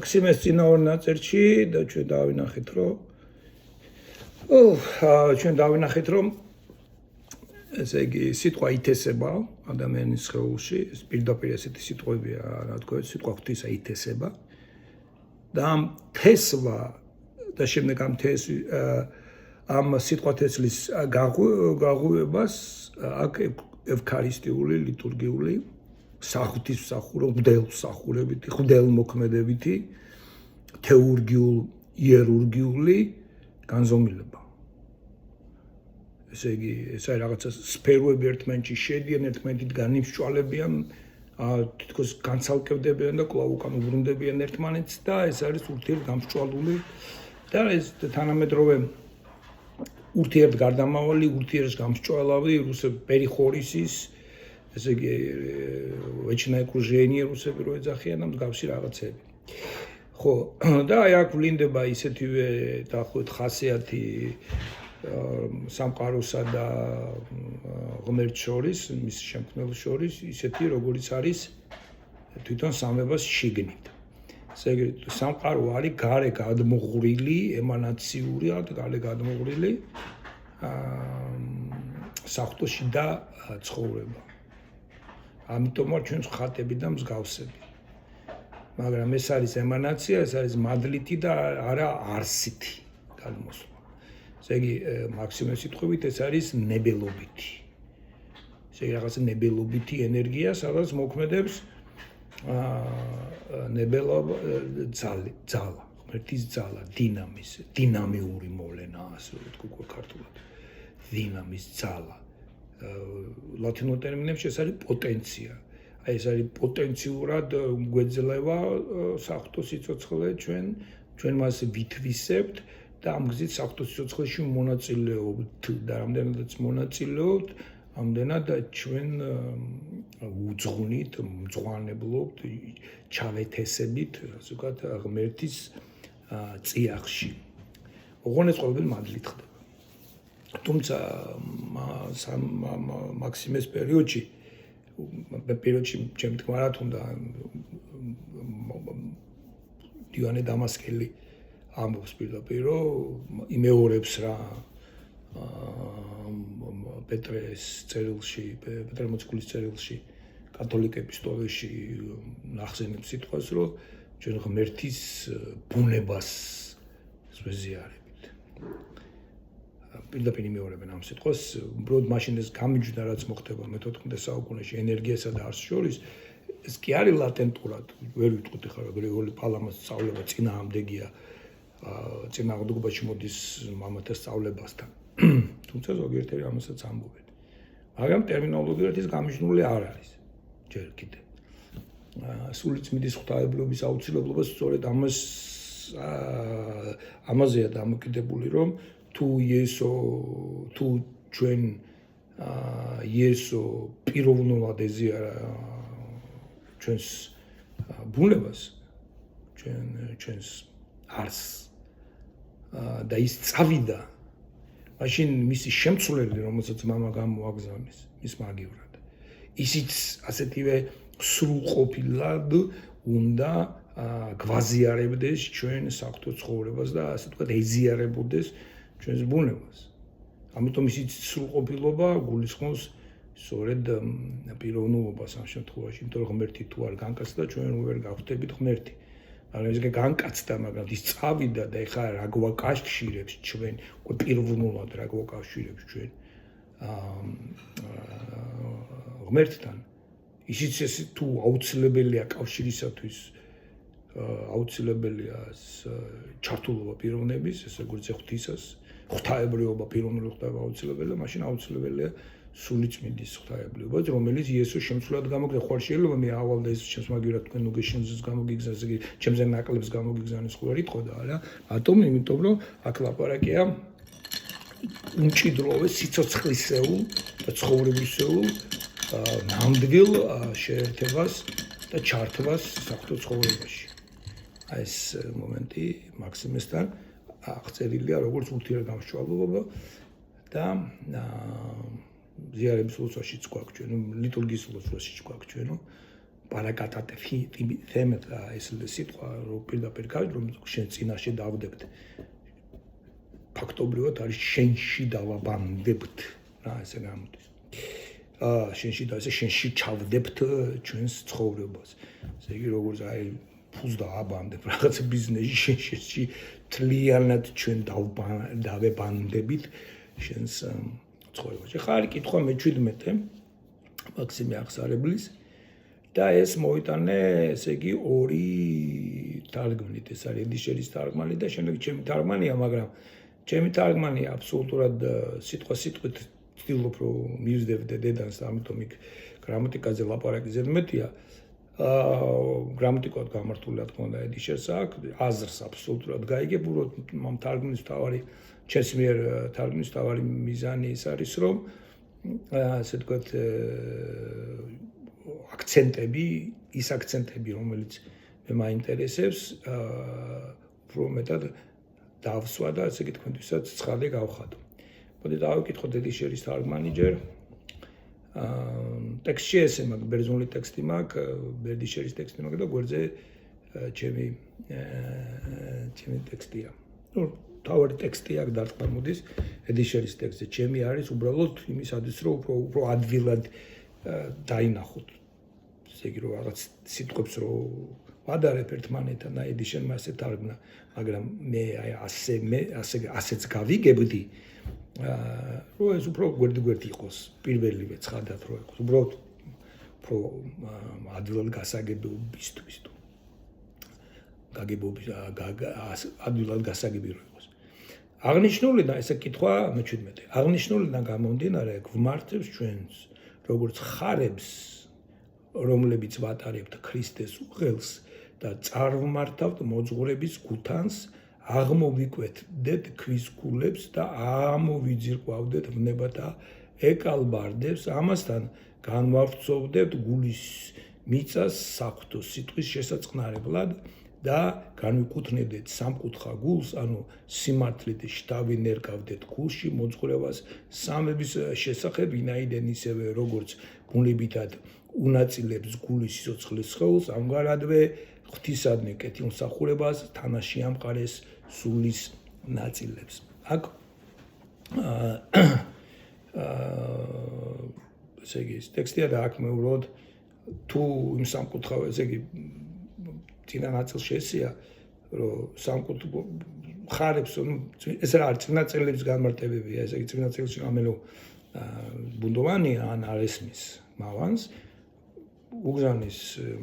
მაქსიმეს წინაორ ნაწერში და ჩვენ დავინახეთ რომ ესე იგი სიტყვა ითესება ადამიანის სხეულში, ეს პირდაპირ ესეთი სიტყვებია, რა თქმა უნდა, სიტყვა ღვთისა ითესება და ამ თესვა და შემდეგ ამ სიტყვა თესლის გაღვივებას აქ ევქარისტიული ლიტურგიული ღვთელმსახურებითი, ღვთელმოქმედებითი, თეურგიულ იერურგიული განზომილება. ესე იგი, ეს არის რაღაცა სფეროები ერთმანეთში შედიან, ერთმანეთით განიმსჭვალებიან, თითქოს განცალკევდებიან და კვლავ უკან უბრუნდებიან ერთმანეთს და ეს არის ურთიერთგამსჭვალული და ეს თანამედროვე ურთიერთგარდამავალი, ურთიერთგამსჭვალავი რუსები პერიხორისის, ესე იგი, вечное окружение რუსები რო ეძახიან ამ მსგავსი რაღაცები. ხო, და აი აქ ვლინდება ისეთივე დაახლოებით ხასიათი სამყაროსა და ღმერთს შორის, მის შემქმნელს შორის, ისეთი როგორიც არის თვითონ სამებას შიგნით. ესე იგი, სამყარო არის გარე გადმოღვრილი, ემანაციურად გარე გადმოღვრილი საღვთოში და ცხოვრება. ამიტომ არ ჩვენს ხატები და მსგავსები. მაგრამ ეს არის ემანაცია, ეს არის მადლითი და არა არსითი გადმოსვლა. ესე იგი, მაქსიმეს სიტყვებით ეს არის ნებელობითი. ესე იგი, რაღაცა ნებელობითი ენერგია, სადაც მოქმედებს ნებელობა ძალა, ღმერთის ძალა, დინამიური მოვლენა, ასე ვთქვი ქართულად. დინამის ძალა. ლათინურ ტერმინებში ეს არის პოტენცია. აი ეს არის პოტენციურად გვეძლევა საღვთო სიცოცხლე ჩვენ მას ვითვისებთ და ამ გზით საღვთო სიცოცხლეში მონაწილეობთ და რამდენადაც მონაწილეობთ, ამდენად ჩვენ უძღვნით, მძღვანებლობთ, ჩავეთესებით, ასე ვთქვათ, ღმერთის წიაღში. ოღონდ ეს ყველაფერი მადლით ხდება. თუმცა მაქსიმეს პერიოდში ჩემ თქმარად უნდა დიوانე დამასკელი ამბობს პირდაპირ რომ იმეორებს რა პეტრეს წერილში, პეტრე მოციქულის წერილში, კათოლიკების სტოვეში ნახსენებს სიტყვას, რომ ჩვენ ღმერთის ბუნებას ვეზიარებით. პირდაპირ იმეორებენ ამ სიტყვას, უბრალოდ მაშინ ეს გამიჯდა რაც მოხდება მე-14 საუკუნეში ენერგიასა და არსს შორის, ეს კი არის ლატენტურად, ვერ ვიტყვით ხარ გრიგოლი პალამას სწავლება წინააღმდეგია, წინააღმდეგობაში მოდის მამათა სწავლებასთან. თუმცა ზოგიერთები ამასაც ამბობენ. მაგრამ ტერმინოლოგიურად ის გამიჯნული არ არის. ჯერ კიდე. სულიწმიდის ღვთაებრიობის აუცილებლობა სწორედ ამაზეა დამოკიდებული, რომ თუ ჩვენ იესო პიროვნულად ეზიარა ჩვენს ბუნებას, ჩვენს არსს და ის წავიდა, მაშინ მისი შემცვლელი, რომელსაც მამა გამოაგზავნეს მის მაგივრად, ისიც ასეთივე სრულყოფილად უნდა გვაზიარებდეს ჩვენ საღვთო ცხოვრებას და ასე ვთქვათ ეზიარებოდეს ჩვენს ბუნებას. ამიტომ ისიც სრულყოფილობა გულისხმობს სწორედ პიროვნულობას ამ შემთხვევაში, იმიტომ რომ ღმერთი თუ არ განკაცდა, ჩვენ ვერ გავხდებით ღმერთი. მაგრამ ეს განკაცდა, მაგრამ ის წავიდა და ეხლა რა გვაკავშირებს ჩვენ, უკვე პიროვნულად რა გვაკავშირებს ჩვენ ღმერთთან. ისიც ეს თუ აუცილებელია კავშირისათვის, აუცილებელია ჩართულობა პიროვნების, ესე როგორც ღვთისას, ღვთაებრიობა პიროვნული ღვთაებრიობა აუცილებელია, მაშინ აუცილებელია სულიწმიდის ღვთაებრიობა, რომელიც იესოს შემცვლელად გამოგზავნა. ხო არ შეიძლება მე ავალ და ეს ჩემს მაგივრად თქვენ უგეშინზეს გამოგიგზავნის, ესე იგი ჩემზე ნაკლებს გამოგიგზავნის ხო არ იტყოდა, არა? ბატონ, იმიტომ რომ აქ ლაპარაკია უმჭიდროვე სიცოცხლისეულ და ცხოვრებისეულ ნამდვილ შეერთებას და ჩართვას საღვთო ცხოვრებაში. აი ეს მომენტი მაქსიმესთან აღწერილია როგორც ურთიერთგამსჭვალობა და ზიარების ლოცვაშიც გვაქვს ჩვენ, ლიტურგიის ლოცვაშიც გვაქვს ჩვენ, პარაკატატე თემეთ ეს სიტყვა რომ პირდაპირ გავიგე რომ შენ წინაშე დავდებთ ფაქტობრივად არის შენში დავაბანდებთ რა ესე გამოდის შენში და ესე შენში ჩავდებთ ჩვენს ცხოვრებას ესე იგი როგორც აი ფულს დავაბანდებ რაღაც ბიზნესში შენში თლიანად ჩვენ დავებანდებით შენს ცხოვრებაში ხა არის კითხვა მე-17 მაქსიმე აღსარებლის და ეს მოიტანე ესე იგი ორი თარგმნით ეს არის ედიშერის თარგმანი და შემდეგ ჩემი თარგმანია მაგრამ ჩემი თარგმანი აბსოლუტურად სიტყვით ვცდილობ რომ მივსდევდე დედანს ამიტომ იქ გრამატიკაზე ლაპარაკი ზედმეტია გრამატიკულად გამართული რა თქმა უნდა ედიშერს აქვს აზრს აბსოლუტურად გაიგებ უბრალოდ ამ თარგმნის თავარი ჩემს მიერ თარგმნის თავარი მიზანი ის არის რომ ასე ვთქვათ აქცენტები რომელიც მე მაინტერესებს უფრო მეტად დავსვა და ესე იგი თქვენთვისაც ცხადე გავხადო. მოდი დავიკითხოთ ედიშერის თარგმანი ჯერ. ტექსტში ესე მაქვს ბერძნული ტექსტი მაქვს, ედიშერის ტექსტი მაქვს და გვერდზე ჩემი ტექსტია. ნუ თავი ტექსტი აქვს დარტყმა მოდის ედიშერის ტექსტზე. ჩემი არის უბრალოდ იმისათვის რომ უფრო ადვილად დაინახოთ. ესე იგი რომ რაღაც სიტყვებს რომ ვადარებ ერთმანეთთან და ედიშერმა ასე თარგმნა, მაგრამ მე აი ასეც გავიგებდი რომ ეს უფრო გვერდი იყოს პირველივე ცხადად რო იყოს უბრალოდ უფრო ადვილად გასაგებობისთვის თუ გაგებობის ადვილად გასაგები რო იყოს აღნიშნულიდან ესე კითხვა მე-17 აღნიშნულიდან გამომდინარე გვმართებს ჩვენს როგორც ხარებს რომლებიც ვატარებთ ქრისტეს უღელს და წარმართავთ მოძღვრების გუთანს აღმოვიკვეთდეთ ქვის გულებს და ამოვიძირყვავდეთ ვნებათა ეკალბარდებს ამასთან განვავრცოვდებთ გულის მიწას საღვთო სიტყვის შესაწყნარებლად და განვიკუთვნებდეთ სამკუთხა გულს ანუ სიმართლით შტავი ნერგავდეთ გულში მოძღვრებას სამების შესახებ ვინაიდან ისევე როგორც გუნებითად უნაწილებს გულის სიცოცხლის სხეულს ამგვარადვე ღვთისადმი კეთილმსახურებას თანაში ამყარეს სულის ნაწილებს. აქ ესე იგი ტექსტია და აქ მე უბრალოდ თუ იმ სამკუთხა ესე იგი წინა ნაწილში ესეა რომ სამკუთხა ხარებს ეს რა არის წინა წელების განმარტებებია ესე იგი წინა წელში ამელო ბუნდოვანი ან არესმის მავანს უგზავნის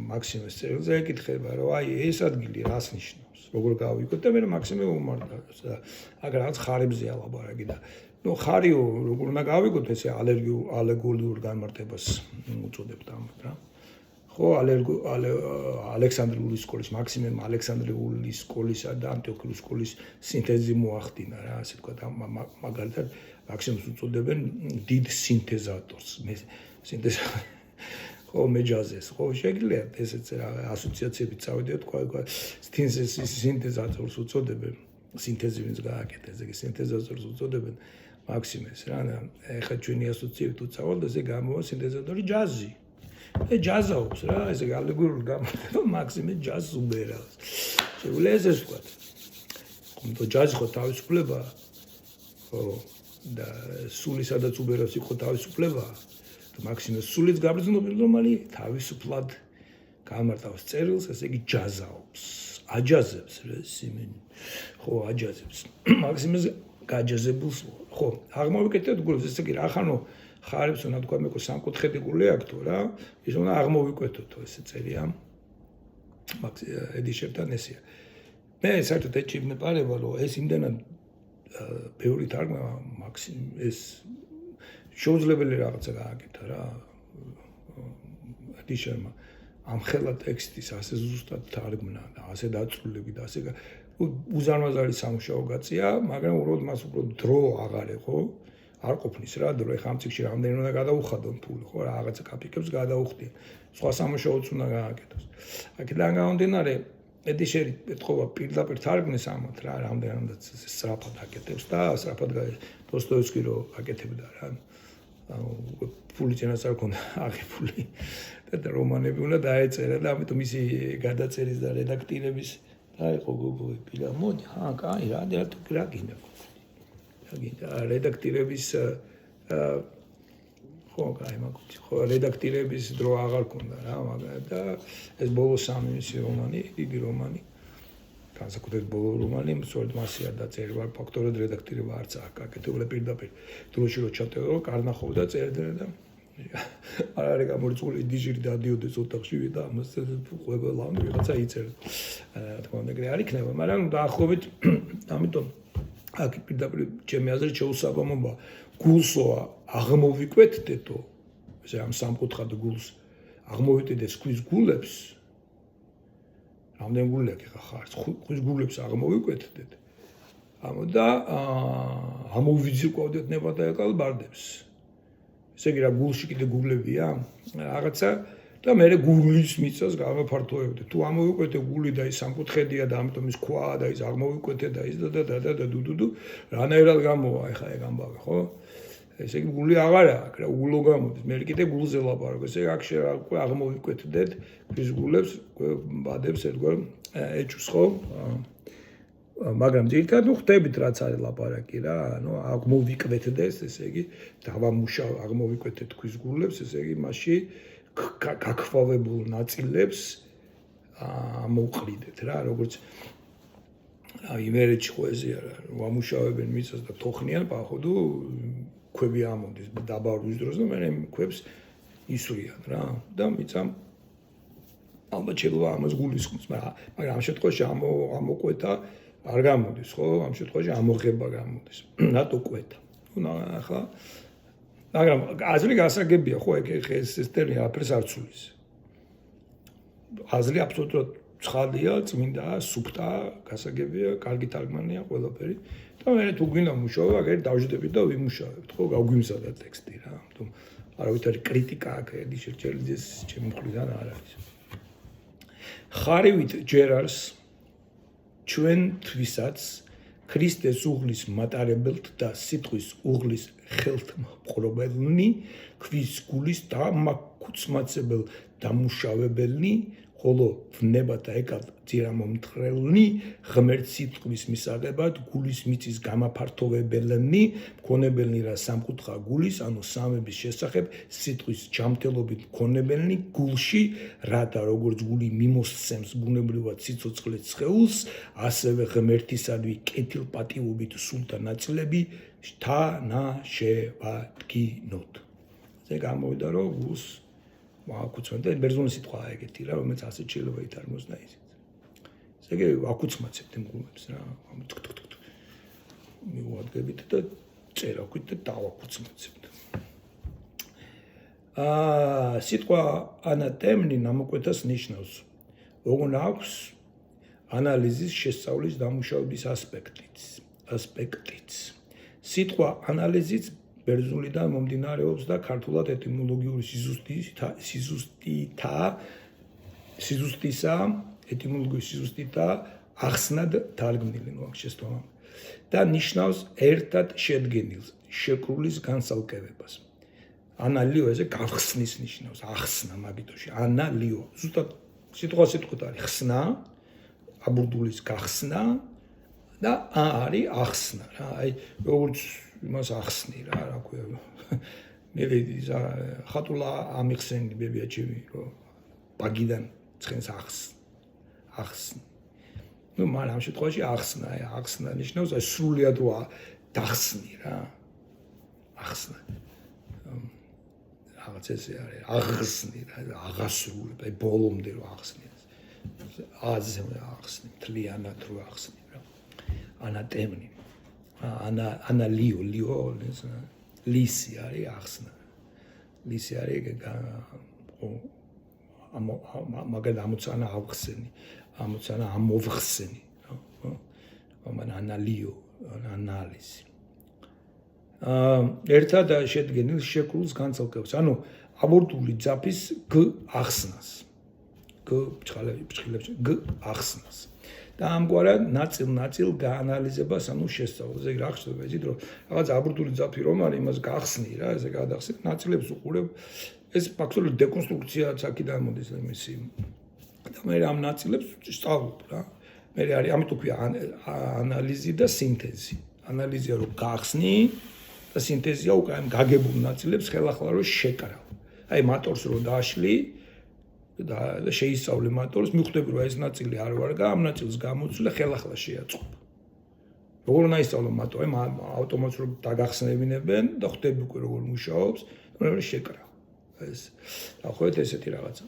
მაქსიმეს წერილზე ეკითხება რომ აი ეს ადგილი რას ნიშნავს როგორ გავიგოთ და მე მაქსიმე უმარტავს და აქ რაღაც ხარებზეა ლაპარაკი და ნუ ხარიო როგორ უნდა გავიგოთ ესე ალეგორიულ განმარტებას უწოდებთ ამათ რა ხო ალექსანდრიული სკოლის მაქსიმე ალექსანდრიული სკოლისა და ანტიოქიური სკოლის სინთეზი მოახდინა რა ასე ვთქვათ მაგალითად მაქსიმს უწოდებენ დიდ სინთეზატორს მე სინთეზ ხო მეჯაზეს ხო შეგიძლიათ ესეც რა ასოციაციებით წავიდეთ თქვა სინთეზატორს უწოდებენ სინთეზი ვინც გააკეთა ესე იგი სინთეზატორს უწოდებენ მაქსიმეს რა და ეხლა ჩვენი ასოციაციებით უწავალ და ესე გამოვა სინთეზატორი ჯაზი ჯაზაობს რა ესე ალეგორიულ გამარტება მაქსიმე ჯაზს უბერავს შეგვიძლია ესეც ვთქვათ ხომ ჯაზი ხო თავისუფლება ხო და სული სადაც უბერავს იქ ხო თავისუფლება მაქსიმე სულიც გაბრძნული რომალი თავისუფლად გამარტავს წერილს ესე იგი ჯაზაობს აჯაზებს რა სიმენი ხო აჯაზებს მაქსიმეს გაჯაზებულს ხო აღმოვიკეთეთ გულს ესე იგი რა ხანო ხარებს უნდა თქვა მე სამკუთხედი გული აქვს რა ის უნდა აღმოვიკვეთოთ ესე წერია ედიშერთან ესეა მე საერთოდ ეჭი მეპარება რომ ეს იმდანად ბევრი თარგმნა მაქსიმ ეს შეუძლებელი რაღაცა გააკეთა რა ედიშერმა ამ ხელა ტექსტის ასე ზუსტად თარგმნა და ასე დაწვრილები და ასე უზარმაზარი სამუშაო გაწია მაგრამ უბრალოდ მას უბრალოდ დრო აღარ ეყო არ ყოფნის რა დრო ეხა ამ წიგში რამდენი უნდა გადაუხადონ ფული ხო რაღაცა კაპიკებს გადაუხდიან სხვა სამუშაოც უნდა გააკეთოს აქედან გამომდინარე ედიშერი ეთქობა პირდაპირ თარგმნის ამათ რა რამდენადაც სწრაფად აკეთებს და სწრაფად დოსტოევსკი რო აკეთებდა რა ფული წინას არ ქონდა აღებული და რომანები უნდა დაეწერა და ამიტომ ისი გადაწერის და რედაქტირების დაიყო გოგოები რა მოდი კაი რა გინდა რედაქტირების ხო კაი მაგოც ხო რედაქტირების დრო აღარ ქონდა რა მაგრამ და ეს ბოლო 3 მისი რომანი იგი რომანი განსაკუთრებით ბოლო რომანი სწორედ მასე არ დაწერა ფაქტორად რედაქტირება არც აკეთებდა პირდაპირ დროში რო ჩატევა კარნახობდა წერდნენ და არ არის გამორიცხული დიჟირი დადიოდეს ოთახში და ამას ყველა ვიღაცა იწერდა რა თქმა უნდა ეგრე არ იქნება მაგრამ დაახლოებით ამიტომ აქ პირდაპირ ჩემი აზრით შეუსაბამოა გულსოა აღმოვიკვეთდეთო ესე ამ სამკუთხად გულს აღმოვიტედეს ქვის გულებს რამდენი გული აქვს ხარ ქვის გულებს აღმოვიკვეთდეთ ამო და ამოვიზიკვავდეთ ნებადაეყალბარდებს ესე იგი რა გულში კიდე გულებია რაღაცა და მე გულის მიწას გამოფართოვებდე თუ ამოვიკვეთე გული და ის სამკუთხედია და ამიტომ ის ქვა და ის აღმოვიკვეთე და ის და დუდუდუ რანაირად გამოვა ეხა ეგ ამბავი ხო ესე იგი გული აღარა აქვს რა უგულო გამოდის მე კიდე გულზე ლაპარაკობ ესე აქ აღმოვიკვეთდეთ ქვის გულებს ბადებს ერთგვარ ეჭვს ხო მაგრამ ძირითადად ხვდებით რაც არის ლაპარაკი რა ანუ აღმოვიკვეთდეს ესე იგი დავამუშავ აღმოვიკვეთეთ ქვის გულებს ესე იგი მასში გაქվავებულ ნაწილებს ამოვყრიდეთ რა როგორც იმერეთში ხო ეზია რა ვამუშავებენ მიწას და თოხნიან პახოვდო ქვები ამოდის დაბარვის დროს და მე ქვებს ისვრიან რა და მიწამ ალბათ შეიძლება ამას გულისხმოს მაგრამ ამ შემთხვევაში ამოკვეთა არ გამოდის ხო ამ შემთხვევაში ამოღება გამოდის რატო კვეთა ну ახლა მაგრამ აზრი გასაგებია ხო ეგ ეს ტერმინი აფერს არ ცulis აზრი აბსოლუტურად ცხადია წმინდა სუფთა გასაგებია კარგი თარგმანია ყველაფერი და მე თუ გვინდა მუშაობა აგერ დავждებით და ვიმუშავებთ ხო გავგვიმზადა ტექსტი რა თუმ არავითარი კრიტიკა აქ ედი შეჭერლიძეს ჩემი მხრიდან არ არის ხარივით ჯერარს ჩვენ თვისაც ქრისტეს უღლის მატარებელთ და სიტყვის უღლის ხელთმყრობელნი ქვის გულის და მაქუცმაცებელ დამუშავებელნი ხოლო ვნებათა ეკალ ძირამომთხრელნი ღმერთ სიტყვის მისაღებად გულის მიწის გამაფართოვებელნი მქონებელნი რა სამკუთხა გულის ანუ სამების შესახებ სიტყვის ჯამთელობით მქონებელნი გულში რა და როგორც გული მიმოსცემს ბუნებრივად სიცოცხლე ცხეულს ასევე ღმერთისადმი კეთილპატიობით სულთა ნაწილები თანაშევადგინოთ ესე გამოვიდა რომ გულს ვაკუცმენთ და ბერძნული სიტყვაა ეგეთი რა რომელიც ასე შეიძლება ითარგმნოს და ისიც ესე იგი ვაკუცმაცებთ იმ გულებს რა მივუადგებით და წერაქვით და დავაკუცმაცებთ სიტყვა ანატემნი ნამოკვეთას ნიშნავს ოღონ აქვს ანალიზის შესწავლის დამუშავების ასპექტიც სიტყვა ანალიზიც ბერძნულიდან მომდინარეობს და ქართულად ეტიმოლოგიური სიზუსტისა ეტიმოლოგიური სიზუსტიტა ახსნად თარგმნილი ნუ აქ შესწავლა და ნიშნავს ერთად შედგენილს შეკრულის განსალკევებას ანალიო ესე გავხსნის ნიშნავს ახსნა მაგიტოში ანალიო ზუსტად სიტყვით არის ხსნა აბურდულის გახსნა და არის ახსნა რა აი როგორც იმას ახსნი რა ქვია მე ხატულა ამიხსენი ბებია ჩემი რომ ბაგიდან ცხენს ახსნი ну მაგრამ ამ შემთხვევაში ახსნა ნიშნავს აი სრულიად რა დახსნი რა ახსნა რაღაც ესე არის აღხსნი რა აღასრული აი ბოლომდე რა ახსნი აზე ახსნი თლიანად რა ახსნი რა ანატემნი ანალიო ლისი არის ახსნა ლისი არის მაგალ ამოცანა ავხსენი ამოცანა ამოვხსენი ამან ანალიო ანალიზი ერთად შედგენილ შეკრულს განსალკევს ანუ აბორტული ძაფის გ ახსნას გ ფრჩხილებში გ ახსნას და ამგვარად ნაწილ-ნაწილ გაანალიზებას, ანუ შესწავლას. ეგ რა ხდება იცით რომ რაღაც აბურდული ძაფი რომ არის, იმას გახსნი რა, ესე გადახსნი, ნაწილებს უყურებ. ეს ფაქტობრივად დეკონსტრუქციაა აქედან მოდის იმისი. და მე ამ ნაწილებს სწავლობ რა. მე არის ამიტომ ქვია ანალიზი და სინთეზი. ანალიზია რომ გახსნი და სინთეზია უკვე ამ გაგებულ ნაწილებს ხელახლა რომ შეკრავ. აი მატორს რომ დააშლი და შეისწავლე მატორს, მიხვდები რომ ეს ნაწილი არ ვარგა, ამ ნაწილს გამოცვლა ხელახლა შეაწყობ. როგორ უნდა ისწავლო მატორი, ავტომატს რომ დაგახსნებინებენ და ხვდები უკვე როგორ მუშაობს, რომ შეკრავ. ეს დაახლოებით ესეთი რაღაცა.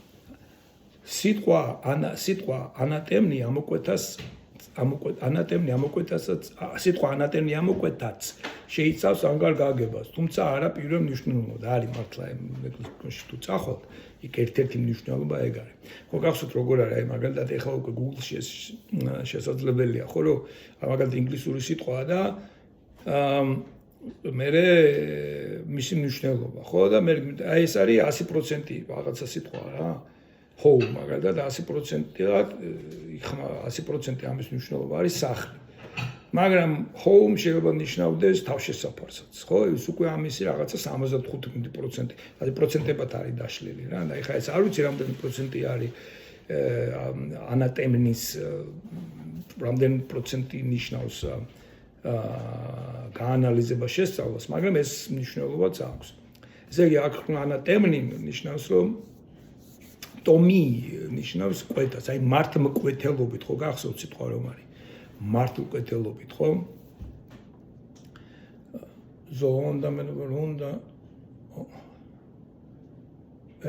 სიტყვა ანატემნი ამოკვეთას სიტყვა ანატემნი ამოკვეთაც შეიცავს ანგარ გაგებას, თუმცა არა პირველ მნიშვნელოვნად. არის მართლა მეკროსკოპში თუ წახვალთ, იქ ერთ-ერთი მნიშვნელობა ეგ არის. ხო გახსოვთ როგორ არის, აი მაგალითად ეხლა უკვე Google-ში შესაძლებელია, ხო რომ მაგალითად ინგლისური სიტყვაა და მერე მისი მნიშვნელობა, ხო და მე აი ეს არის 100% რაღაცა სიტყვა რა. home მაგალითად 100% ამის მნიშვნელობა არის სახლი. მაგრამ home შეიძლება ნიშნავდეს თავშესაფარსაც, ხო? ის უკვე ამისი რაღაცა 75%, δηλαδή პროცენტებად არის დაშლილი რა. და ეხლა ეს არ ვიცი რამდენი პროცენტი არის ანატემნის რამდენი პროცენტი ნიშნავს გაანალიზება შესწავლას, მაგრამ ეს მნიშვნელობაც აქვს. ესე იგი აქ ანატემნი ნიშნავს რომ ტომი ნიშნავს კვეთას, აი მართლმკვეთელობით, ხო გახსოვთ სიტყვა რომ არის მართლმკვეთელობით, ხო? ზონდა მენდა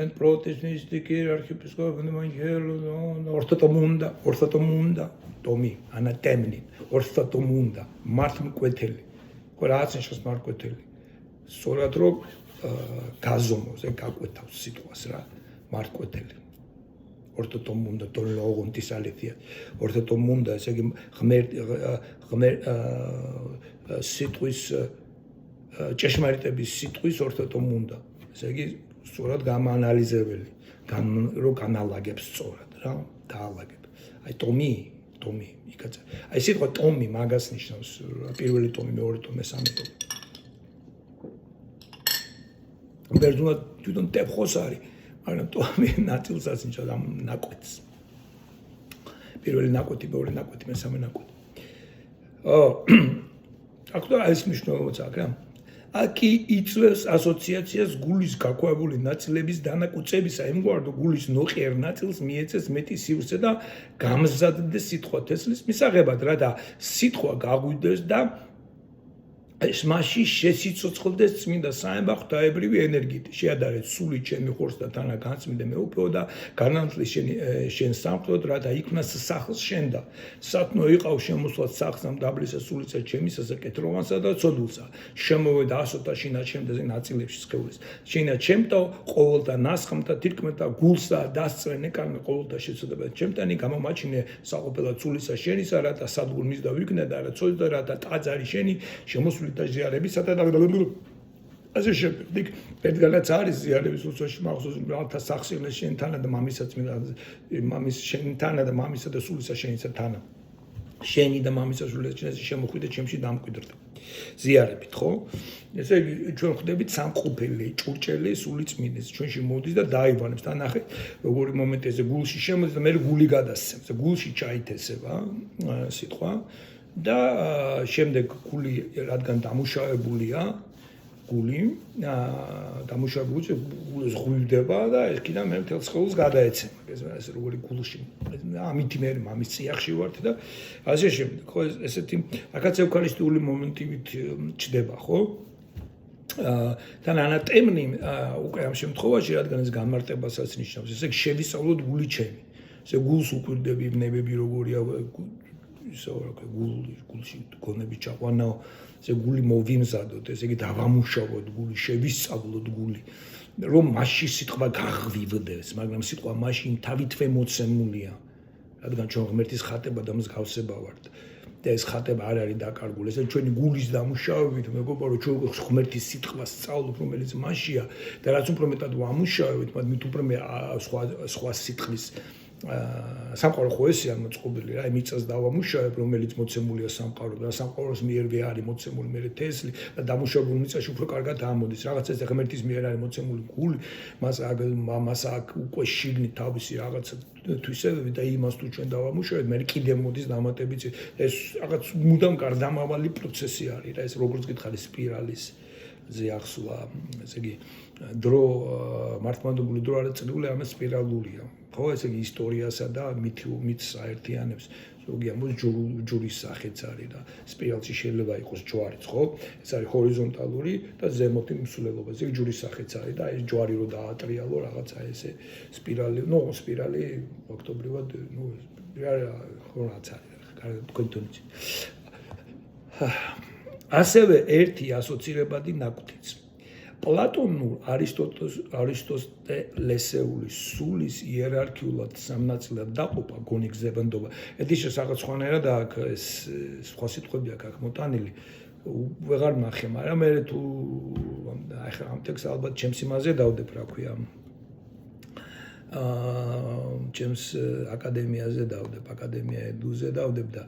en protestantiki arhiepiscopul orthotomunda ტომი ანატემნი orthotomunda მართლმკვეთელი, ხო რაც ნიშნავს მართლმკვეთელი? სწორად რომ გაზომოს, ეგ გაკვეთავს სიტყვას რა, მართლმკვეთელი. orthotomunda ton logontis alethia orthotomunda ესე იგი სიტყვის ჭეშმარიტების სიტყვის orthotomunda ესე იგი სწორად გამაანალიზებელი რომ განალაგებს სწორად რა დაალაგებ აი ტომი იქაც აი სიტყვა ტომი მაგას ნიშნავს პირველი ტომი მეორე ტომი მესამე ტომი ბერძნულად თვითონ ტეფხოს არის მაგრამ ტომი ნაწილსაც ნიშნავს ამ ნაკვეთს პირველი ნაკვეთი მეორე ნაკვეთი მესამე ნაკვეთი აქტუალურად ეს მნიშვნელობაც აქვს რა Aki იწვევს ასოციაციას გულის გაქვავებული ნაწილების დანაკვთებისა, იმგვარად გულის ნოყიერ ნაწილს მიეცეს მეტი სივრცე და გამზადდეს სიტყვა თესლის მისაღებად, რა და სიტყვა გაგვიდეს და ეს მასში შესიცოცხლდეს წმინდა საემბა ღვთაებრივი ენერგიით. შეადარეთ სული ჩემი ხორცს და თანა განწმინდე მეუფეო და განანთლი შენ სამყროდ, რა და იქნას სახლს შენდა. სათნო იყავ შემოსვლად სახლს ამ დაბლისა სულისა ჩემისასა კეთროვანსა და ცოდულსა. შემოვედა ასოთა შინა ჩემდაზე ნაწილებში სხეულის. შინა ჩემთა ყოველთა ნასხმთა თირკმეთა გულსა დასწრენ ეკარმე ყოველთა შეცოდება. ჩემთანი გამომაჩინე საყოფელად სულისა შენისა, რა და სადგურ მის და ვიქნა და რა ცოდდა რა და ტაძარი შენი შემოსული და ზიარებისა და ასე შემდეგ. ერთგანაც არის ზიარების უცხოში მახსოვს რათა სახსილეს შენთანა და მამისაც მამის შენთანა და მამისა და სულისა შენისა თანა. შენი და მამისა სულისა შენისა შემოხვიდე ჩემში დამკვიდრდა. ზიარებით, ხო? ესე იგი ჩვენ ხვდებით სამყოფელი, ჭურჭელი სული წმინდეს ჩვენში მოდის და დაიბანებს. და ნახეთ, როგორი მომენტი ესე გულში შემოდის და მე გული გადასცემს. გულში ჩაითესება სიტყვა და შემდეგ გული რადგან დამუშავებულია გული დამუშავებული გულს ღვივდება და იქიდან მე მთელ სხეულს გადაეცემა ეს როგორი გულში ამით მე მამის წიაღში ვართ და ასე შემდეგ ხო ესეთი აქაც ევქარისტიული მომენტივით ჩდება ხო თან ანატემნი უკვე ამ შემთხვევაში რადგან ეს განმარტებასაც ნიშნავს ესე შევისწავლოთ გული ჩემი ესე გულს უკვირდები ნებები როგორია ისე გულში გონები ჩაყვანაო ესე გული მოვიმზადოთ ესე იგი დავამუშავოთ გული შევისწავლოთ გული რომ მასში სიტყვა გაღვივდეს მაგრამ სიტყვა მასში თავითვე მოცემულია რადგან ჩვენ ღმერთის ხატება და მსგავსება ვართ და ეს ხატება არ არის დაკარგული ესე ჩვენი გულის დამუშავებით მეგობრებო რომ ჩვენ ღმერთის სიტყვას სწავლობ რომელიც მასშია და რაც უფრო მეტად ვამუშავებთ მათ მით უფრო სხვა სიტყვის სამყარო ხო ესეა მოწყობილი რა, მიწას დავამუშავებ, რომელიც მოცემულია სამყარო და სამყაროს მიერვე არის მოცემული მე თესლი და დამუშავებულ მიწაში უფრო კარგად ამოდის. რაღაცა ღმერთის მიერ არის მოცემული გული, მას აქ უკვე შიგნით თავისი რაღაცა თვისებები და იმას თუ ჩვენ დავამუშავებთ, მე კიდე მოდის დამატებიც ეს რაღაც მუდამ გარდამავალი პროცესი არის რა, ეს როგორც გითხარი სპირალის ზე ახსვა, ესე იგი დრო მართლმადიდებლური დრო არის წრიული, ამას სპირალურია. ხო, ესე იგი ისტორიასა და მითს აერთიანებს. ზოგი ამბობს ჯურის სახეც არის და სპირალში შეიძლება იყოს ჯვარიც, ხო? ეს არის ჰორიზონტალური და ზემოთი მსვლელობა. ესე იგი ჯურის სახეც არის და ეს ჯვარი რო დაატრიალო რაღაცა ესე სპირალი, სპირალი ფაქტობრივად, რაც არის, თქვენ თვითონ. ასევე ერთი ასოცირებადი ნაკვთიც. პლატონურ არისტოტელესეული სულის იერარქიულად სამნაწილად დაყოფა გონი გზებანდობა. ედიშეს რაღაც სხვანაირად აქ ეს სხვა სიტყვები აქ მოტანილი ვეღარ ნახე, მაგრამ მე თუ ახლა ამ ტექსტს ალბათ ჩემს იმაზე დავდებ, რა ქვია. ჩემს აკადემიაზე დავდებ, აკადემია ედუზე დავდებ და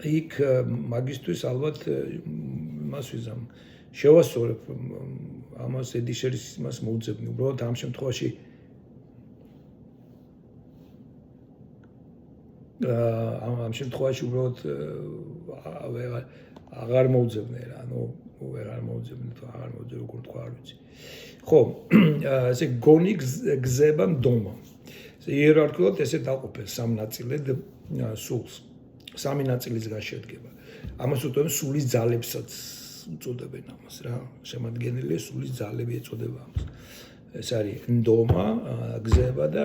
იქ მაგისტრის ალბათ მას ვიზამ შევასწორებ ამას ედიშერის იმას მოუძებნი უბრალოდ ამ შემთხვევაში ამ შემთხვევაში უბრალოდ აღარ მოუძებნე რა ვეღარ მოუძებნი თუ აღარ მოუძებნი როგორ თქვა არ ვიცი ხო ესე გონი გზება მდომა იერარქიულად ესე დაყოფენ სამ ნაწილად სულს სამი ნაწილისგან შედგება ამას უწოდებენ სულის ძალებსაც უწოდებენ ამას რა შემადგენელი სულის ძალები ეწოდება ამას ეს არის ნდომა გზება და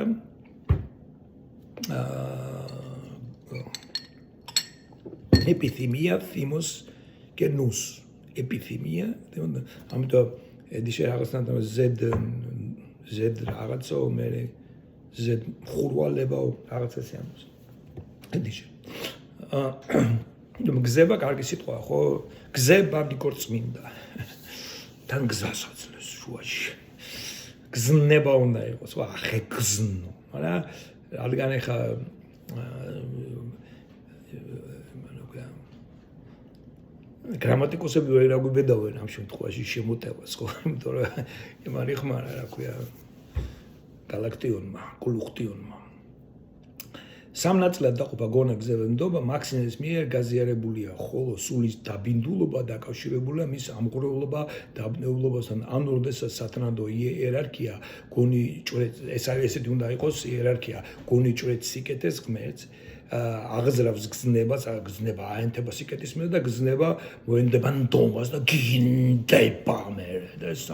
ეპითიმია თიმოს გენუს ეპითიმია ამიტომ ედიშე რაღაცნაირად ზედ რაღაცო მე ზედ ხურვალება რაღაცას ამას ედიშე გზება კარგი სიტყვაა ხო გზება გიქორწმინდა თან გზასაც შუაში გზნება უნდა იყოს ხო ახე გზნო მაგრამ რადგან ეხა გრამატიკოსები ვერ აგვიბედავენ ამ შემთხვევაში შემოტევას ხო იმიტომ რომ იმარი ხმარა რა ქვია galaktionma gluchtionma სამ ნაწილად დაყოფა გონა გზება ნდობა მაქსიმეს მიერ გაზიარებულია ხოლო სულის დაბინდულობა დაკავშირებულია მის ამღრევლობა დაბნეულობასთან ან როდესაც სათანადო იერარქია გონი ჭვრეტ ეს არის ესეთი უნდა იყოს იერარქია გონი ჭვრეტ სიკეთეს ღმერთს აღზრავს გზნებას გზნება აენთება სიკეთის მიერ და გზნება მოენდება ნდომას და გინდება მე და ეს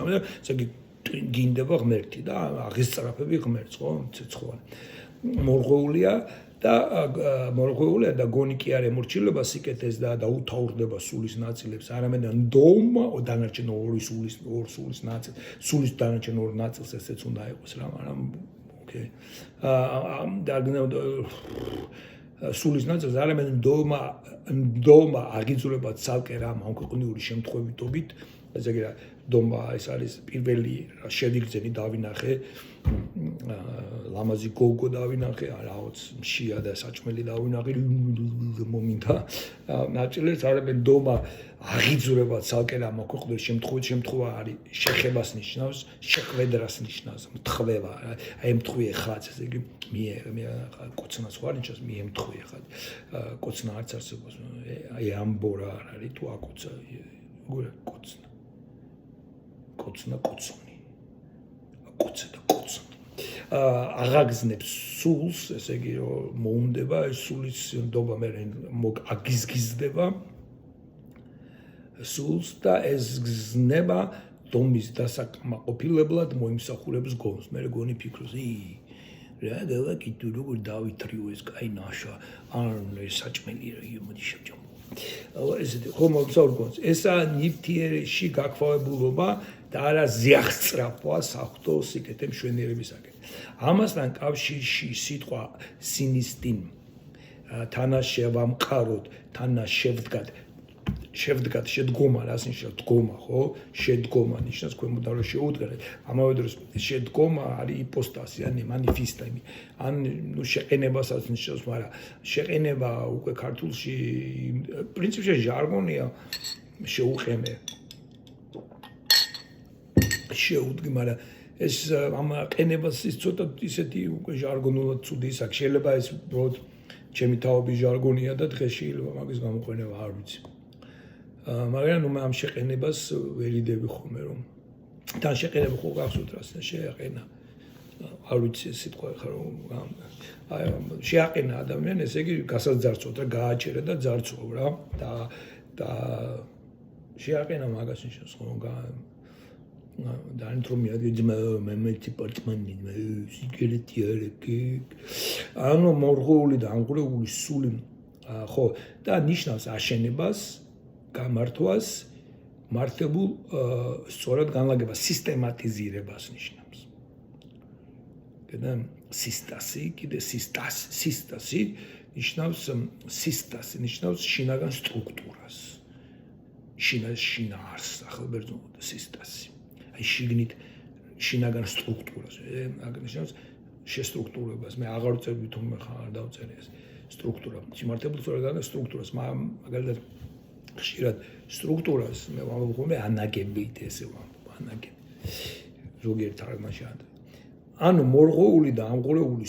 გინდება ღმერთი და აღისწრაფები ღმერთს ხო ცეცხლოვანი მორღვეულია და გონი კი არ ემორჩილება სიკეთეს და დაუთავრდება სულის ნაწილებს არამედ ნდომა დანარჩენ ორი სულის ნაწილს სულის დანარჩენ ორ ნაწილს ესეც უნდა იყოს რა მაგრამ ოკეი სულის ნაწილს არამედ ნდომა აგიძულება ცალკე რა მანქონიური შემთხვევითობით ესე იგი რა ნდომა ეს არის პირველი შევიგზენი დავინახე ლამაზი გოგო დავინახე რაღაც მშია და საჭმელი დავინახე მომინდა ნაწილებს არამედ ნდომა აღიძურება ცალკე რა მანქონური შემთხვევა არის შეხებას ნიშნავს შეხვედრას ნიშნავს მთხვევა აი მთხვი ხაც ესე იგი მე კოცნას ვარ ნიშნავს მე მთხვი ხაც კოცნა არც არსებობს აი ამბორა არ არის თუ აკოცა გურა კოცნა კოცონი კოცა და კოცონი აღაგზნებს სულს ესე იგი რომ მოუნდება ეს სულის ნდობა მე აგიზგიზდება სულს და ეს გზნება დომის დასაკმაყოფილებლად მოიმსახურებს გონს მე გონი ფიქრობს რა გავაკეთო როგორ დავითრიო ეს კაი ნაშა ან საჭმელი მოდი შევჭამო ესეთი ხომ მოგზაურგონს ესა ნივთიერში გაქვავებულობა და არა ზიახსწრაფვა საღვთო სიკეთე მშვენიერებისაკენ ამასთან კავშირში სიტყვა სინისტინ თანაშევამყაროთ თანაშევდგათ შევდგათ შედგომა, რას ნიშნავს დგომა, ხო? შედგომა ნიშნავს ქვემოდან რომ შეუდგათ. ამავე დროს შედგომა არის იპოსტასი, ან მანიფესტი. ან ნუ შეყენებასაც ნიშნავს, მაგრამ შეყენება უკვე ქართულში პრინციპში ჟარგონია შეუყენე. შეუდგე, მაგრამ ეს ამ ყენებას ის ცოტა ისეთი უკვე ჟარგონულად ცუდი ის აქ შეიძლება ეს უბრალოდ ჩემი თავობის ჟარგონია და დღეს შეიძლება მაგის გამოყენება არ ვიცი. მაგრამ ნუ მე ამ შეყენებას ვერიდები ხოლმე რომ თან შეყენება ხო გახსოვთ რას შეაყენა არ ვიცი ეს სიტყვა ხა რომ აი შეაყენა ადამიანს ესე იგი გასაძარცოთ რა გააჩერა და ძარცვავ რა და შეაყენა მაგას ნიშნავს ხო და ინტრომია მე ტიპარტმანი მე სიგარეტი არეკი ანუ მორღული და ანგრეული სული ხო და ნიშნავს აშენებას გამართვას მართებულ სწორად განლაგებას სისტემატიზირებას ნიშნავს. კიდე სისტასი, კიდე სისტასი ნიშნავს სისტასი ნიშნავს შინაგან სტრუქტურას. შინაარს ახალბერძნულად სისტასი. აი შიგნით შინაგან სტრუქტურას. აქ ნიშნავს შესტრუქტურებას. მე აღარ ვწერდი თუ მე ხარ დავწერე ეს სტრუქტურა. სიმართლე სწორად სტრუქტურას მაგალითად ხშირად სტრუქტურას მე ვამბობ ანაგებით ესე ვამბობ ანაგები ზოგიერთ თარგმანში ანუ მორღოული და ამღვრეული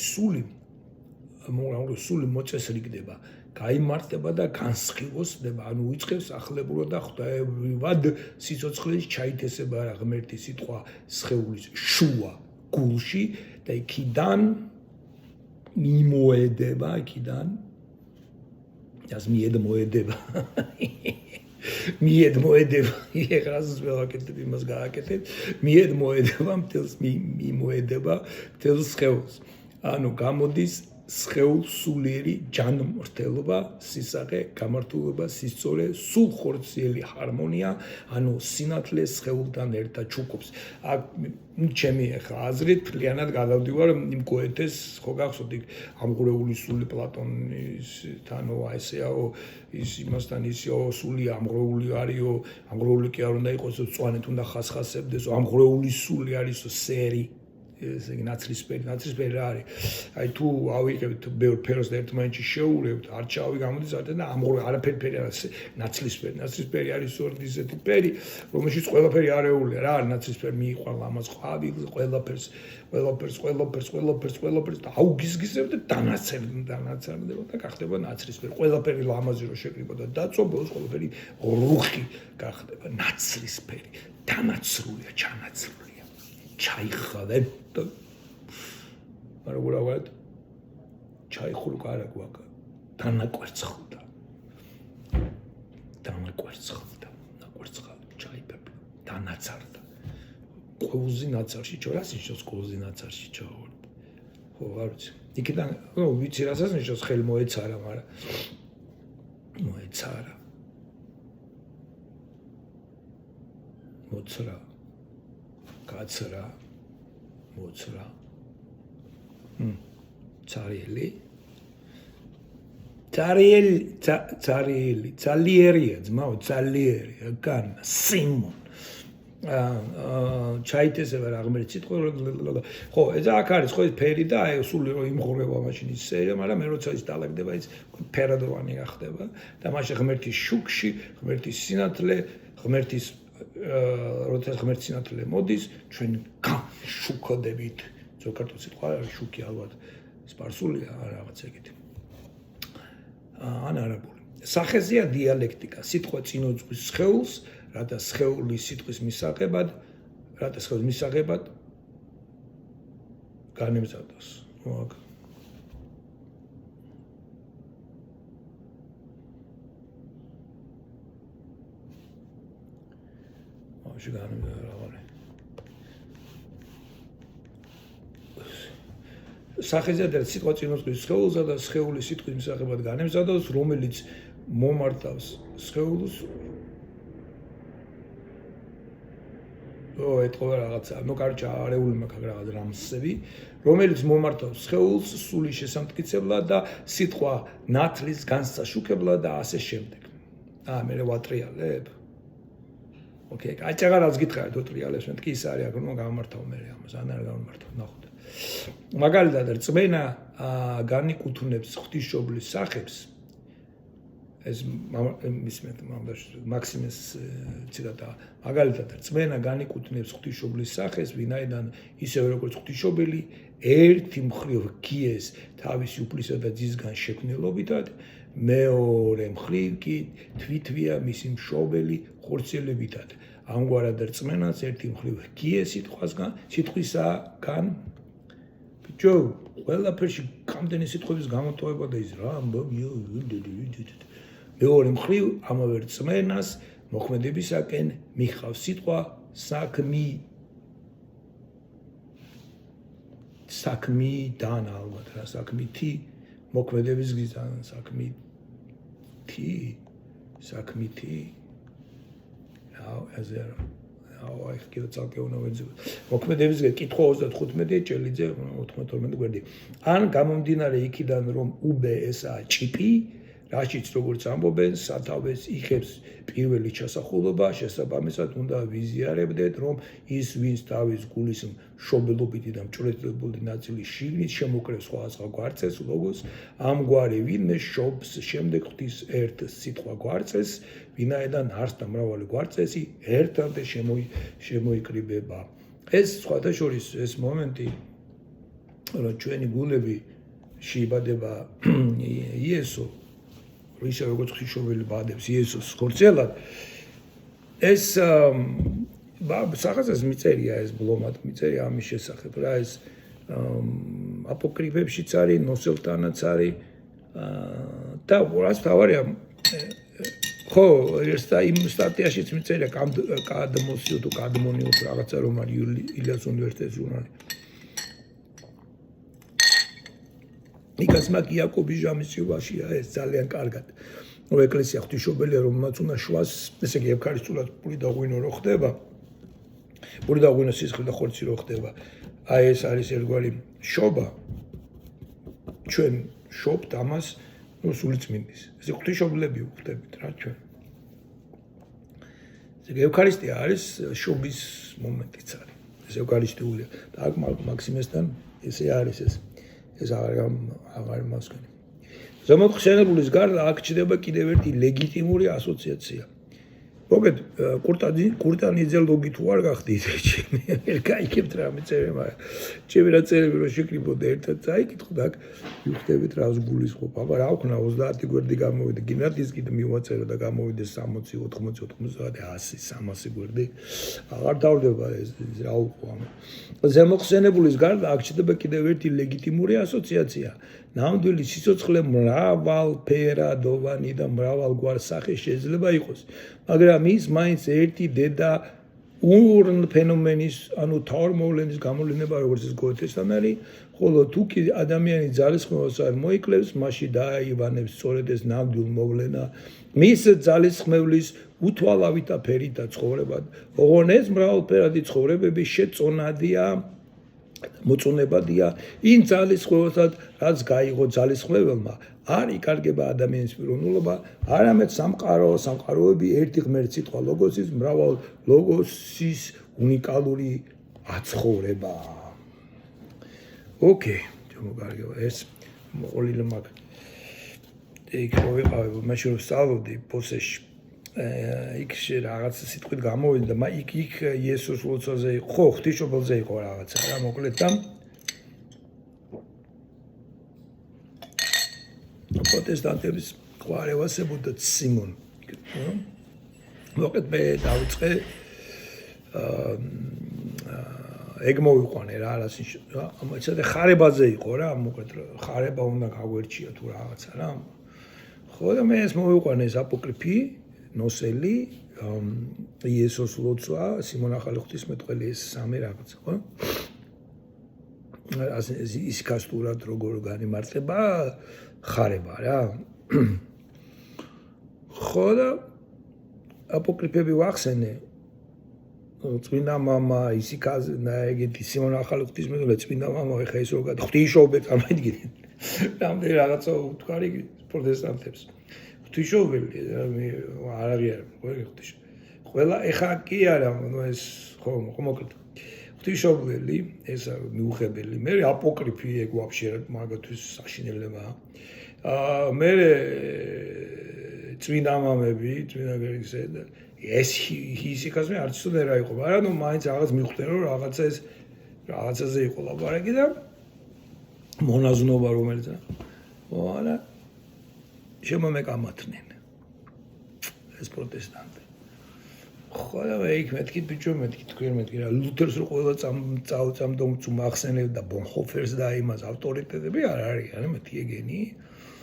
სული მოწესრიგდება გაიმართება და განსხივოსდება ანუ უიწყებს ახლებურად და ხვდაებრივად სიცოცხლის ჩაითესება რა ღმერთი სიტყვა სხეულის შუა გულში და იქიდან მიმოედება იქიდან das მიედ მოედება მიედ მოედება ეხლას ველაკეთებ იმას გააკეთებ მიედ მოედება მთელს მიმოედება მთელს სხეულს ანუ გამოდის სხეულს სულიერი ჯანმრთელობა სისაღე გამართულება სისწორე სულხორციელი ჰარმონია ანუ სინათლე სხეულთან ერთად ჩუქობს აქ ჩემი ახლა აზრით ფლიანად გადავდივარ იმ გოეთეს ხო გახსოვთ იქ ამღვრეული სული პლატონისთანო ესეაო ის იმასთან ისეო სული ამღვრეული არისო ამღვრეული კი არ უნდა იყოს წვანეთ უნდა ხასხასებდესო ამღვრეული სული არისო სერი ესე იგი ნაცრისფერი რა არის აი თუ ავიღებთ ბევრ ფეროს და ერთმანეთში შეურევთ არჩევი გამოდის და არაფერი ფერი არის ნაცრისფერი არის სწორედ ისეთი ფერი რომელშიც ყველაფერი არეულია რა არის ნაცრისფერი მიიყვანა ამას ყველაფერს და აუგიზგიზებ და დანაცარდება და გახდება ნაცრისფერი ყველაფერი ლამაზი რო შეკრიბოდა დაწობოს ყველაფერი რუხი გახდება ნაცრისფერი დანაცრულია ჩანაცრულია ჩაიხავებ მაგრამ უბრალოდ ჩაიხურკა არა გვაკა დანაკვერცხლდა ნაკვერცხალი ჩაიფებ დანაცარდა ყუზი ნაცარში ჩო რას ნიშნავს ყუზი ნაცარში ჩო ხო არ ვიცი იქიდან ნუ ვიცი რასაც ნიშნავს ხელ მოეცარა მაგრამ მოეცარა მოცრა კაცრა მოცრა ცალიერია ძმაო ცალიერი კან სიმონ ჩაითესება რა ღმერთი სიტყვა ხო ეს აქ არის ხო ეს ფერი და აი სული რომ იმღვრება მაშინ ისე მაგრამ მე როცა ის დალაგდება ის ფერადოვანი გახდება და მაშინ ღმერთის შუქში ღმერთის სინათლე ღმერთის როცა ღმერთის სინათლე მოდის ჩვენ შუქოდებით ზოგადად სიტყვა შუქი ალბათ სპარსულია რაღაც ეგეთი ან არაბული სახეზეა დიალექტიკა სიტყვა წინოძღვის სხეულს რათა სხეულის სიტყვის მისაღებად განემზადოს აქ სახეზეა სიტყვა წინოძღვის სხეულსა და სხეულის სიტყვის მისაღებად განემზადოს რომელიც მომართავს სხეულს ეთქვა რაღაცა ნუ კარჩა არეული მაქვს რაღაც რამსები რომელიც მომართავს სხეულს სულის შესამტკიცებლად და სიტყვა ნათლის განსაშუქებლად და ასე შემდეგ მე ვატრიალებ. ოკეი, აჭაღარავს გითხარით ოტრიალებს, მეთქი ის არის, აქ რომ გამართავ მე ამას, ან არ გამართავ, ნახოთ. მაგალითად, რწმენა განიკუთვნებს ღვთისმშობლის სახებს. ეს მაქსიმეს ციტატა. მაგალითად, რწმენა განიკუთვნებს ღვთისმშობლის სახეს, ვინაიდან ისევე როგორც ღვთისმშობელი ერთი მხრივ გიეს თავისი უფლისა და ძისგან შექმნილობითად, მეორე მხრივ კი თვითვია მისი მშობელი ხორციელებითად. ამგვარად რწმენას ერთი მხრივ გიეს სიტყვისაგან ბიჭო, ყველაფერში გამდენი სიტყვების გამოტოვება და ის რა ამბობ მეორე მხრივ ამავე რწმენას მოქმედებისაკენ მიხავს სიტყვა საქმიდან ალბათ რა საქმითი მოქმედების გზიდან საქმითი აი ხკილა ცალკე უნდა ვეძებოთ მოქმედების კითხვა 35 ჭელიძე 92 გვერდი ან გამომდინარე იქიდან რომ უბე ესაა ჭიპი რაშიც როგორც ამბობენ სათავეს იხებს პირველი ჩასახულობა შესაბამისად უნდა ვიზიარებდეთ რომ ის ვინც თავის გულის მშობელობითი და მჭვრეტლობითი ნაწილი შიგნით შემოკრებს სხვადასხვა გვარწეს ლოგოს ამგვარი ვინმე შობს შემდეგ ღვთის ერთ სიტყვა გვარწეს ვინაიდან არც და მრავალი გვარწესი ერთამდე შემოიკრიბება ეს სხვადასხვა ეს მომენტი რომ ჩვენი გულები შეიბადება იესო ისე როგორც ღვთისმშობელი ბადებს იესოს ხორცელად ეს სახაზას მიწერია ეს ბლომად მიწერია ამის შესახებ რა ეს აპოკრიფებშიც არის ნოსელთანაც არის და რაც თავარია ხო ეს და იმ სტატიაშიც მიწერია კადმოსიო თუ კადმონიო რაღაცა რომ არის ილიას უნივერსიტეტის ჟურნალი იქას მაგ იაკობის ჟამისიოვაშია ეს ძალიან კარგად რომ ეკლესია ღვთისმშობელია რომელმაც უნდა შვას ესე იგი ევქარისტიულად პური დაღვინო რო ხდება პური დაღვინო სისხლი და ხორცი რო ხდება აი ეს არის ერთგვარი შობა ჩვენ შობთ ამას ნუ სულიწმინდის ესე ღვთისმშობლები ვხდებით რა ჩვენ ესე იგი ევქარისტია არის შობის მომენტიც არის ეს ევქარისტიულია და აქ მაქსიმესთან ესე არის ეს აღარ მასკანი. ზემოხსენებულის გარდა აქ ჩნდება კიდევ ერთი ლეგიტიმური ასოციაცია. მოგეთ კურტანიძე ლოგი თუ არ გახდით, მე გაიგებთ რა მეწერე, მაგრამ ჩემი რა წერები რომ შეკრიბოდა ერთად წაიკითხოთ აქ ვიხდებით რას გულისხმობ. აბა რა ვქნა 30 გვერდი გამოვიდა, გინდათ ის კიდე მივაწერო და გამოვიდეს 60, 80, 90, 100, 300 გვერდი. აღარ დავდება ეს რა უყვა. ზემოხსენებულის გარდა აქ ჩნდება კიდევ ერთი ლეგიტიმური ასოციაცია. ნამდვილი სიცოცხლე მრავალფერადოვანი და მრავალგვარ სახე შეიძლება იყოს, მაგრამ ის მაინც ერთი დედა ურნ ფენომენის, ანუ თორმოვლენის გამოვლინება, როგორც ეს გოეთესთან არის, ხოლო თუ კი ადამიანი ძალისხმევას არ მოიკლებს, მაშინ დააივანებს სწორედ ეს ნამდვილ მოვლენა, მის ძალისხმევლის უთვალავით და ფერით და ცხოვრებად. ოღონ ეს მრავალფერადი ცხოვრებები შეწონადია მოწონებადია იმ ძალისხმევასაც რაც გაიღო ძალისხმეველმა არ იკარგება ადამიანის პიროვნულობა არამედ სამყაროები ერთი ღმერთ სიტყვა ლოგოსის მრავალ ლოგოსის უნიკალური აცხოვრება ოკეი შემოგარგება ეს მოყოლილი მაგ იქ რო ვიყავი მაშინ რომ სწავლობდი პოსეში იქ რაღაც სიტყვით გამოვიდა და იქ იესოს ლოცვაზე ხო ღვთისმშობელზე იყო რაღაცა რა მოკლედ და პროტესტანტების ყوارევასებოდა სიმონ მოკლედ მე დავიწყე ეგ მოვიყვანე რა ამაიცადე ხარებაზე იყო რა მოკლედ ხარება უნდა გაგვერჩია თუ რაღაცა რა ხო და მე ეს მოვიყვანე ეს აპოკრიფი ნოსელი იესოს ლოცვა სიმონ ახალი ღვთისმეტყველი ეს სამი რაღაცა ხო ის კასტურად როგორ განიმარტება ხარება რა ხო და აპოკრიფები ვახსენე წმინდა მამა ისიქაზე ეგეთი სიმონ ახალი ღვთისმეტყველი წმინდა მამა ეხა ის როგორ ღვთისმშობელი წარმოიდგინეთ რამდენი რაღაცა უთხარი პროტესტანტებს ღვთისმშობელი არ აღიარებ ყველა ეხა კი არა ეს ხო მოკლედ ღვთისმშობელი ეს მიუღებელი მე აპოკრიფი ეგ ვაფშე მაგათვის საშინელებაა მე წმინდა მამები წმინდა გერგისე ეს ისიქასმე არც უნდა რა იყო მაგრამ ნუ მაინც რაღაც მიხვდნენ რომ რაღაცაზე იყო ლაპარაკი და მონაზვნობა რომელიც ვანა შემომეკამათნენ ეს პროტესტანტი ხო და იქ მეთქი ბიჭო მეთქი თქვენ მეთქი რა ლუთერს რო ყველა წამდომწუ მახსენებდა ბონჰოფერს და იმას ავტორიტეტები არ არის არა მეთქი ეგენი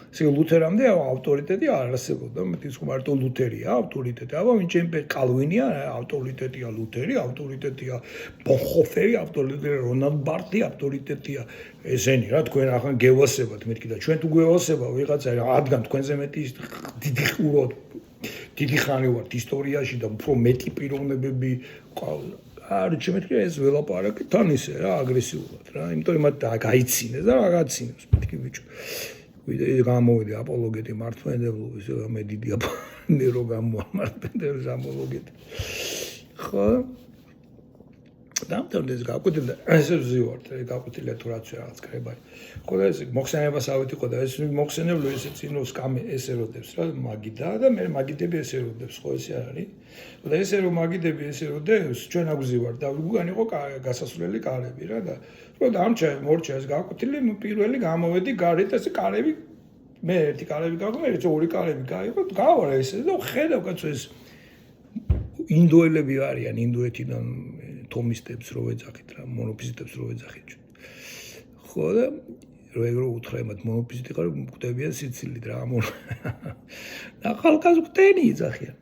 ესე ლუთერამდე ავტორიტეტი არ არსებობდა მეთქი სხვა მარტო ლუთერია ავტორიტეტი აბა ვინ ჩემპერ კალვინია ავტორიტეტია ლუთერი ავტორიტეტია ბონჰოფერი ავტორიტეტია რონალდ ბარტი ავტორიტეტია ესენი რა თქვენ ახლა გევასებათ მეთქი და ჩვენ თუ გვევასება ვიღაცა რადგან თქვენზე მეტი დიდი ხუროთ დიდი ხანი ვართ ისტორიაში და უფრო მეტი პიროვნებები ყავდა. არ შემეთქი ეს ველაპარაკი თან ისე რა აგრესიულად რა. იმიტომ რომ მათ გაიცინეს და რაღაცინებს მეთქი ბიჭო. ვიდეო გამოვიდა აპოლოგეტი მართლმადიდებლობის მე დიდი აპოლოგეტი რო გამომართლმადიდებლობის აპოლოგეტი. ხო დამთავრდეს გაკვეთილდა ესე ვზივართ გაკვეთილდა თუ რაც რაღაც კრება ხო და ეს მოხსენებას ავით იყო და ეს მოხსენებლო ესე წინოს კამე ესე როდებს რა მაგიდა და მე მაგიდები ესე როდებს ხო ესე არის და ესე რომ მაგიდები ესე როდებს ჩვენ აგვზივართ და უკან იყო გასასვლელი კარები რა და რო დამჭა მორჩა ეს გაკვეთილი ნუ პირველი გამოვედი გარეთ ესე კარები მე ერთი კარები გაყო მე ორი კარები გაიყო გავარა ესე და ხედავ კაცო ეს ინდოელები არიან ინდოეთიდან თომისტებს რო ვეძახით რა მონოფიზიტებს რო ვეძახით ხო და რო უთხრა მათ მონოფიზიტი ხარ გვხვდებიან სიცილით რა და ხალხას გვტენი იძახიან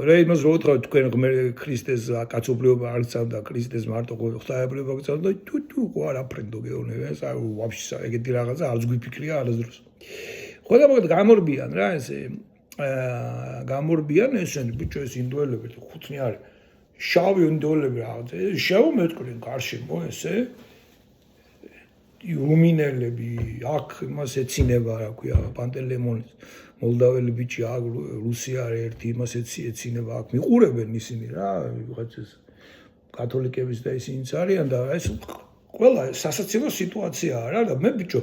რა იმას რო უთხრა თქვენ ღმერ ქრისტეს კაცობრიობა არ წავდა ქრისტეს მარტო ღვთაებრიობა წავდა თუ არაფრენდო გეუბნები ეს ვაფშე ეგეთი რაღაცა არც გვიფიქრია არასდროს ხო და მოკლედ გამორბიან რა ესე გამორბიან ესენი ბიჭო ეს ინდოელები ხუთნი არის შავი ინდოელები რაღაც შეუმეთქრენ გარშემო ესე რუმინელები აქ იმას ეცინება რა ქვია პანტელემონის მოლდაველი ბიჭი აქ რუსია არის ერთი იმას ეცინება აქ მიყურებენ ისინი რა ვიღაც ეს კათოლიკების და ისინიც არიან და ეს ყველა სასაცილო სიტუაციაა რა და მე ბიჭო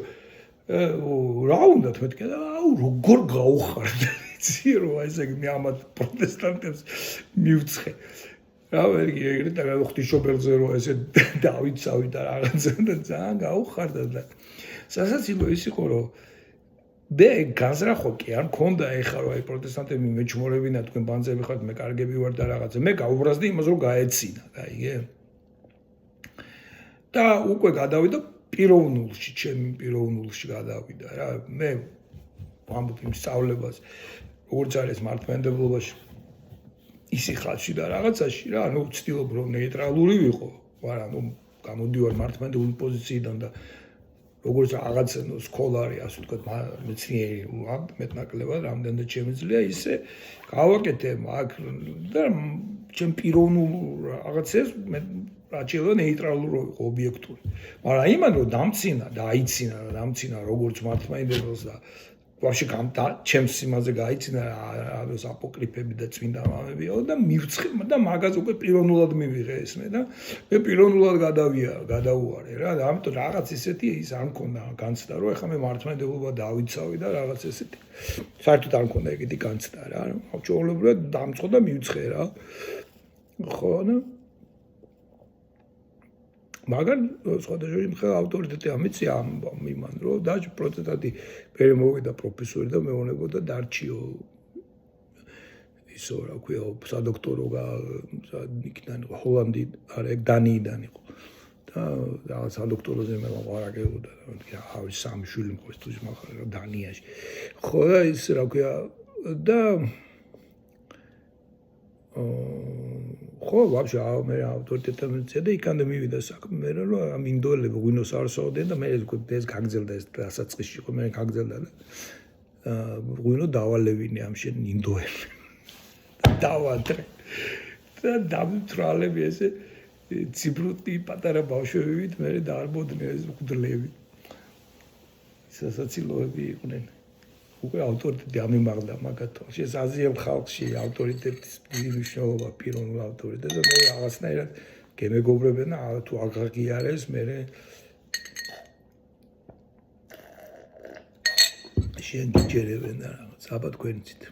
რა უნდათ მეთქე და როგორ გაუხარდ იცი რომ ესე მე ამათ პროტესტანტებს მივცხე რა ვერგი ეგრეთ და ღვთისმშობელზე რო ესე დავიცავი და რაღაცა და ძალიან გაუხარდა და სასაცილო ის იყო რომ მე გაზრახო კი არ მქონდა ეხლა რომ აი პროტესტანტები მეჩმორებინა თქვენ ბანძები ხართ მე კარგები ვარ და რაღაცა მე გაუბრაზდი იმას რომ გაეცინა გაიგე და უკვე გადავიდა პიროვნულში ჩემი პიროვნულში გადავიდა რა მე ვამბობ იმ სწავლებას როგორც არის მართლმადიდებლობაში ისი ხალხში და რაღაცაში რა ნუ ვცდილობ რომ ნეიტრალური ვიყო ვარა ნუ გამოდივარ მართლმადიდებლური პოზიციიდან და როგორც რაღაცა ნუ სკოლარი ასე ვთქვათ მეცნიერი მეტნაკლებად რამდენად შემიძლია ისე გავაკეთე მაგ და ჩემ პიროვნულ რაღაცებს მე რაჭილა ნეიტრალური ვიყო ობიექტური მაგრამ იმან რომ დამცინა და აიცინა და დამცინა როგორც მართლმადიდებლს და ვაფშე ჩემს იმაზე გაიცინა არის აპოკრიფები და წმინდა მამებიო და მივცხე და მაგას უკვე პიროვნულად მივიღე ეს მე და მე პიროვნულად გადავუარე რა და ამიტომ რაღაც ისეთი ის არ მქონდა განცდა რომ ეხლა მე მართლმადიდებლობა დავიცავი და რაღაც ესეთი საერთოდ არ მქონდა ეგეთი განცდა რა ჩვეულებრივად დამწყო და მივცხე რა ხო და მაგრამ სხვადასხვა მხრივ ავტორიტეტი ამიცია ამ იმან რომ და პროტესტანტი მე მოვიდა პროფესორი და მეუბნებოდა დარჩიო ისო რა ქვია სადოქტორო იქიდან ჰოლანდი არა ეგ დანიიდან იყო და რაღაც სადოქტოროზე მე ვაღარაკებოდა და ავი სამი შვილი მყავს თუ მაგარ დანიაში ხო და ის რა ქვია და ხო ვაფშე მე ავტორიტეტებია და იქამდე მივიდა საქმე მე რომ ამ ინდოელები ღვინოს არ სვავდნენ და მე ეს გაგზელდა ეს დასაწყისში იყო მე გაგზელდა და ღვინო დავალევინე ამ შენ ინდოელი დავადრე და დავთრალები ესე ციფრუტი პატარა ბავშვებით მე დაარბოდნენ ეს მკვდრლები სასაცილოები იყვნენ უკვე ავტორიტეტი ამიმაღლა მაგათო. აზიელ ხალხში ავტორიტეტის დიდი მნიშვნელობა პიროვნულ ავტორიტეტს და მე რაღაცნაირად გემეგობრებენ და თუ აღაღიარეს მე შენ გიჯერებენ და რაღაც აბა თქვენიცით